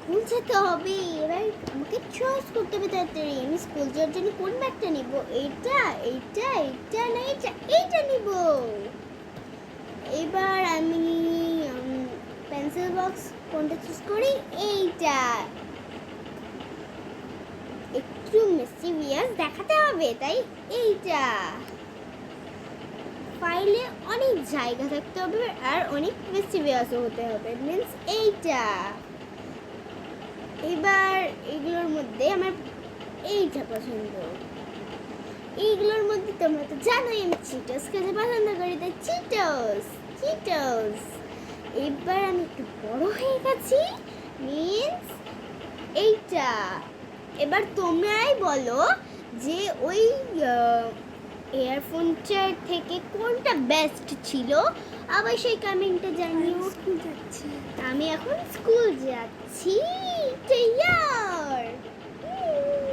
School যেতে হবে, এবার আমাকে চয়েস করতে হবে তাড়াতাড়ি। আমি স্কুল যাওয়ার জন্য কোন ব্যাগটা নিব? এইটা এইটা এইটা না এইটা, এইটা নিব। এবার আমি পেন্সিল বক্স কোনটা চুজ করি? এইটা। একটু মিস্টিভিয়াস দেখাতে হবে তাই এইটা। ফাইলে অনেক জায়গা থাকতে হবে আর অনেক মিস্টিভিয়াসও হতে হবে, মিন্স এইটা। এবার এগুলোর মধ্যে আমার এইটা পছন্দ। এইগুলোর মধ্যে তোমরা তো জানোই আমি চিটোস খেতে পছন্দ করি, তাই চিটোস চিটোস। এবার আমি একটু বড় হয়ে গেছি, মিন্স এইটা। এবার তোমরাই বলো যে ওই ইয়ারফোনটার থেকে কোনটা বেস্ট ছিল, অবশ্যই কমেন্টে জানিও। স্কুল যাচ্ছি। আমি এখন স্কুল যাচ্ছি।